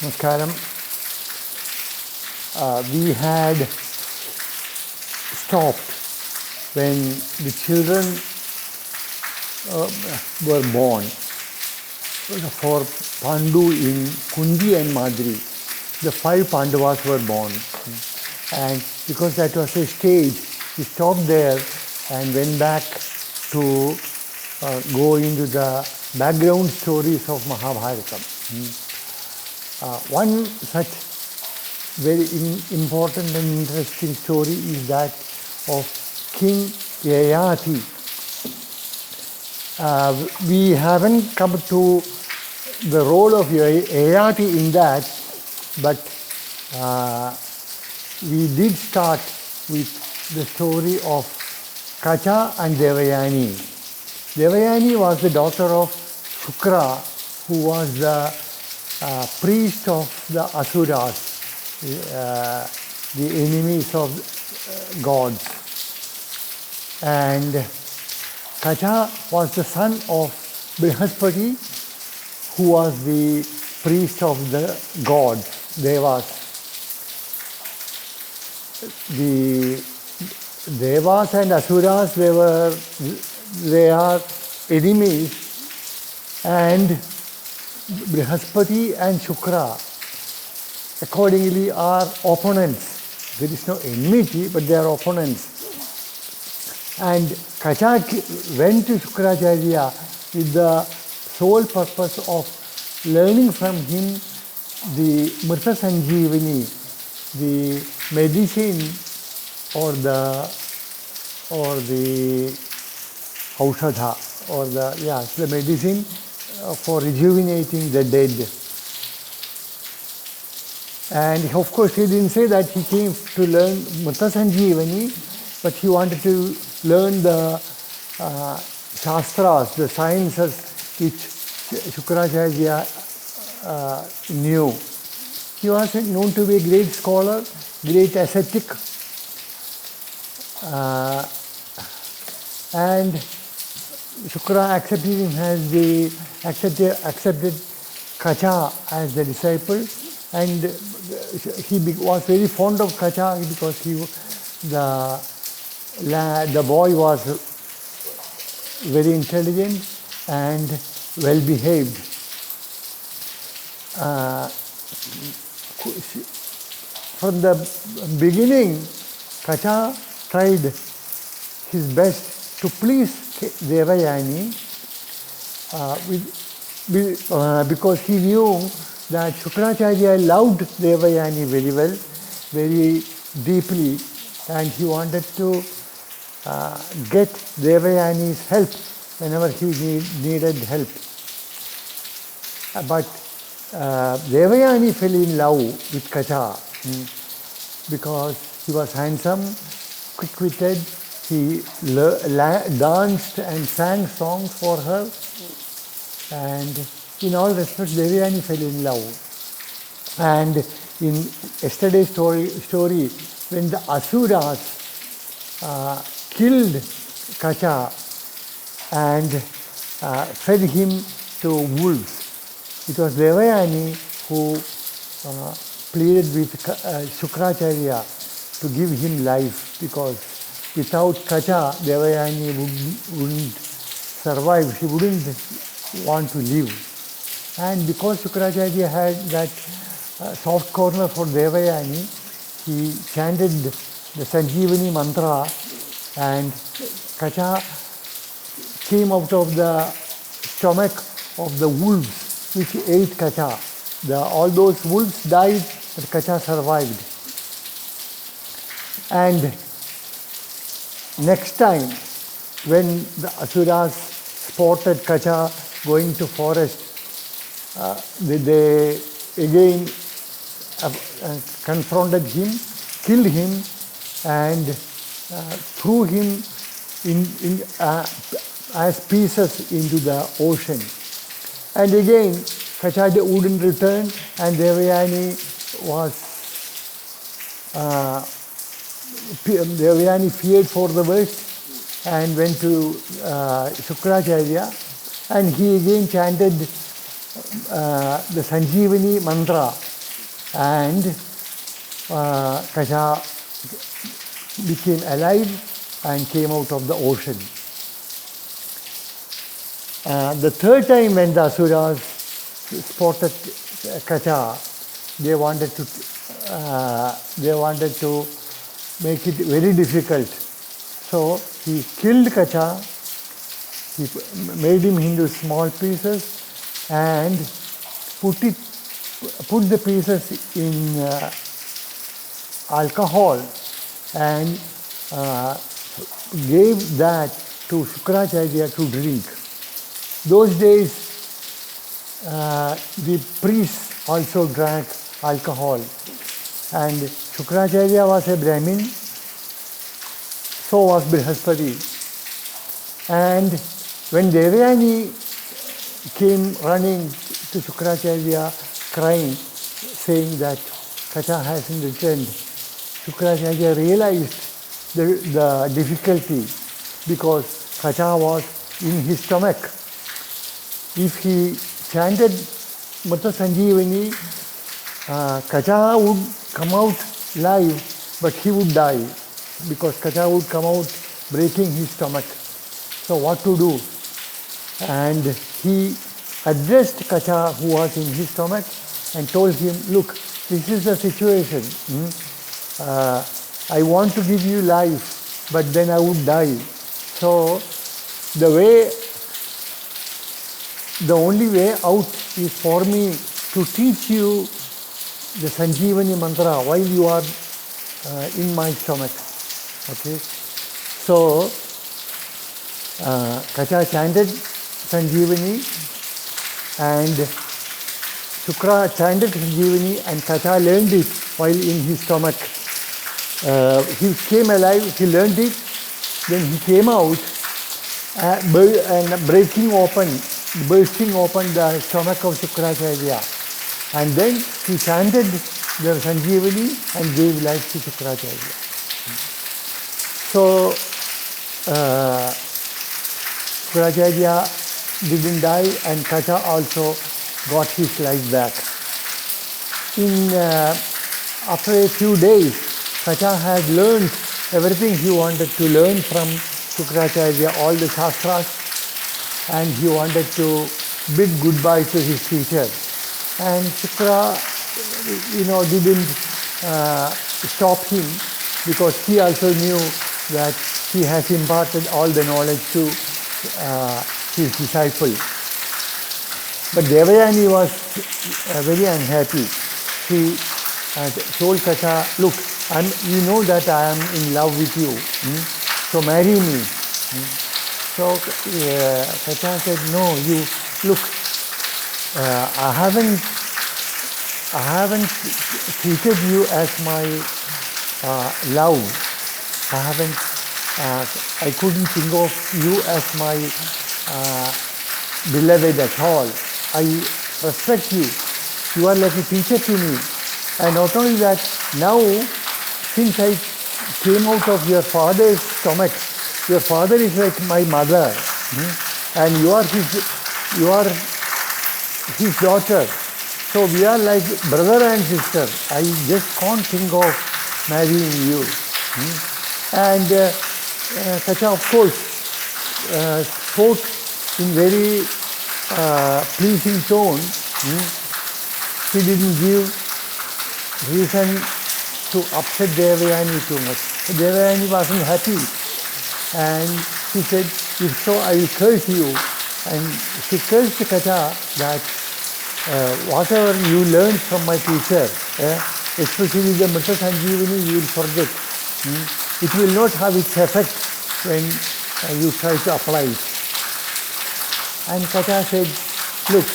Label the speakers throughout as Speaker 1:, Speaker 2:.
Speaker 1: Namaskaram. We had stopped when the children were born. For Pandu in Kunti and Madri, the 5 Pandavas were born. And because that was a stage, we stopped there and went back to go into the background stories of Mahabharatam. One such very important and interesting story is that of King Yayati. We haven't come to the role of Yayati in that, but we did start with the story of Kaca and Devayani. Devayani was the daughter of Shukra, who was the priest of the Asuras, the enemies of gods. And Kaca was the son of Brihaspati, who was the priest of the gods, Devas. The Devas and Asuras, they are enemies, and Brihaspati and Shukra accordingly are opponents. There is no enmity, but they are opponents. And Kaca went to Shukracharya with the sole purpose of learning from him the Mrita Sanjeevani, the medicine or the Aushadha, or the medicine for rejuvenating the dead. And of course he didn't say that he came to learn Mrita Sanjeevani, but he wanted to learn the Shastras, the sciences which Shukracharya knew. He was known to be a great scholar, great ascetic, and Shukra accepted him as accepted Kaca as the disciple, and he was very fond of Kaca because the boy was very intelligent and well behaved. From the beginning, Kaca tried his best to please Devayani because he knew that Shukracharya loved Devayani very well, very deeply, and he wanted to get Devayani's help whenever he needed help. But Devayani fell in love with Kaca because he was handsome, quick-witted. He danced and sang songs for her, and in all respects Devayani fell in love. And in yesterday's story, when the Asuras killed Kaca and fed him to wolves, it was Devayani who pleaded with Shukracharya to give him life, because without Kaca, Devayani wouldn't survive. She wouldn't want to live. And because Shukracharya had that soft corner for Devayani, he chanted the Sanjeevani mantra, and Kaca came out of the stomach of the wolves which ate Kaca. All those wolves died, but Kaca survived. And next time, when the Asuras spotted Kaca going to forest, they again confronted him, killed him, and threw him as pieces into the ocean. And again, Kaca wouldn't return, and Devayani feared for the worst and went to Shukracharya, and he again chanted the Sanjeevani mantra, and Kaca became alive and came out of the ocean. The third time when the Asuras spotted Kaca, they wanted to make it very difficult. So he killed Kaca, he made him into small pieces and put the pieces in alcohol and gave that to Shukracharya to drink. Those days, the priests also drank alcohol, and Shukracharya was a Brahmin, so was Brihaspati. And when Devayani came running to Shukracharya crying, saying that Kaca hasn't returned, Shukracharya realized the difficulty because Kaca was in his stomach. If he chanted Mata Sanjeevani, Kaca would come out live, but he would die because Kaca would come out breaking his stomach. So what to do? And he addressed Kaca, who was in his stomach, and told him, look, this is the situation. I want to give you life, but then I would die. So the only way out is for me to teach you the Sanjeevani mantra while you are in my stomach. Okay? So, Kaca chanted Sanjeevani and Shukra chanted Sanjeevani and Kaca learned it while in his stomach. He came alive, he learned it, then he came out and bursting open the stomach of Shukracharya. And then he chanted the Sanjeevani and gave life to Shukracharya. So, Shukracharya didn't die and Kaca also got his life back. After a few days, Kaca had learned everything he wanted to learn from Shukracharya, all the Shastras, and he wanted to bid goodbye to his teacher. And Shukra, didn't stop him because he also knew that he has imparted all the knowledge to his disciple. But Devayani was very unhappy. She told Kaca, look, you know that I am in love with you, so marry me. So Kaca said, no, look, I haven't treated you as my love. I couldn't think of you as my beloved at all. I respect you. You are like a teacher to me. And not only that, now, since I came out of your father's stomach, your father is like my mother, and you are his daughter. So we are like brother and sister. I just can't think of marrying you. And Kaca, of course, spoke in very pleasing tone. He didn't give reason to upset Devayani too much. Devayani wasn't happy. And he said, if so, I will curse you. And she cursed Kaca that whatever you learned from my teacher, especially the Mata Sanjeevani, you will forget. It will not have its effect when you try to apply it. And Kaca said, look,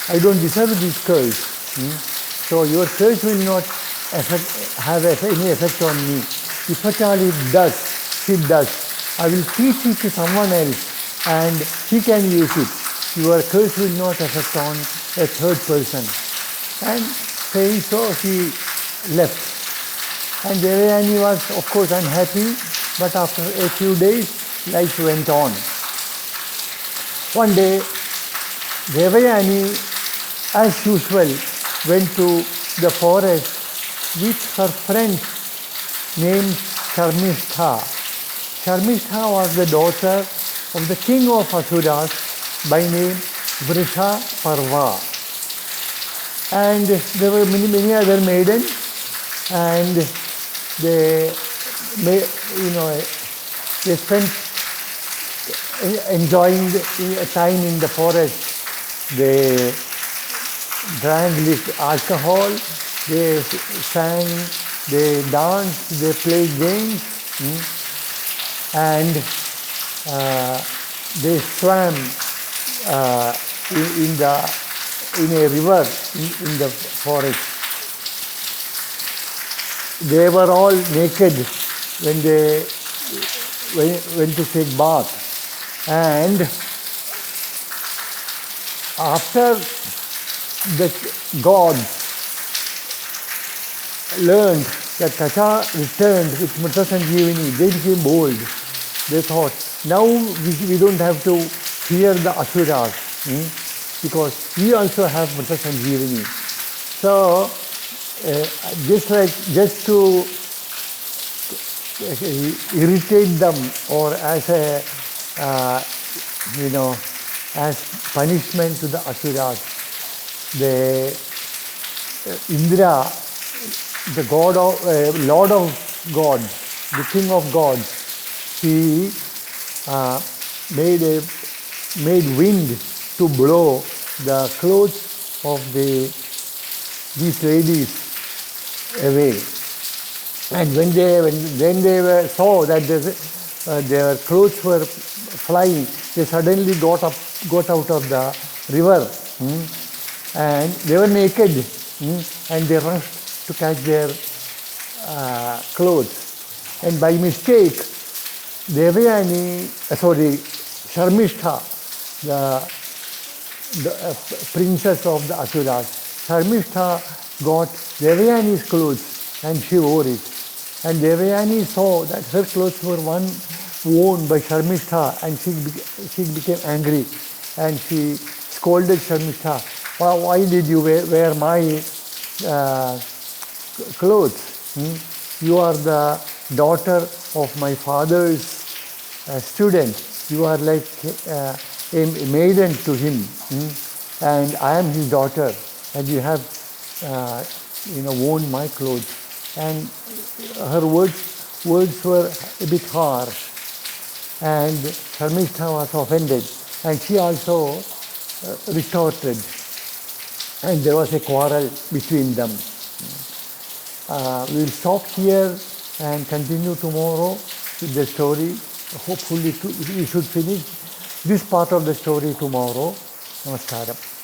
Speaker 1: I don't deserve this curse. So your curse will not have any effect on me. If at all it does, I will teach it to someone else and he can use it. Your curse will not affect on a third person. And saying so, he left. And Devayani was, of course, unhappy, but after a few days, life went on. One day, Devayani, as usual, went to the forest with her friend named Sharmishtha. Sharmishtha was the daughter of the king of Asuras by name Vrisha Parva. And there were many other maidens, and they spent enjoying time in the forest. They drank alcohol, they sang, they danced, they played games, and they swam in a river in the forest. They were all naked when they went to take bath. And after the gods learned that Kaca returned with Mrta Sanjeevani, they became bold. They thought, now we don't have to fear the Asuras, because we also have Mrta Sanjeevani. So, just to irritate them, or as a as punishment to the Asuras, Indra, the god of Lord of gods, the king of gods, he made wind to blow the clothes of these ladies away. And when they saw that their clothes were flying, they suddenly got out of the river, and they were naked, and they rushed to catch their clothes. And by mistake, Sharmishtha, the princess of the Asuras, Sharmishtha got Devayani's clothes and she wore it. And Devayani saw that her clothes were worn by Sharmishtha, and she became angry, and she scolded Sharmishtha, why did you wear my clothes? You are the daughter of my father's student. You are like a maiden to him, and I am his daughter, and you have worn my clothes. And her words were a bit harsh, and Sharmishtha was offended, and she also retorted, and there was a quarrel between them. We will stop here and continue tomorrow with the story. Hopefully we should finish this part of the story tomorrow. Namaskaram.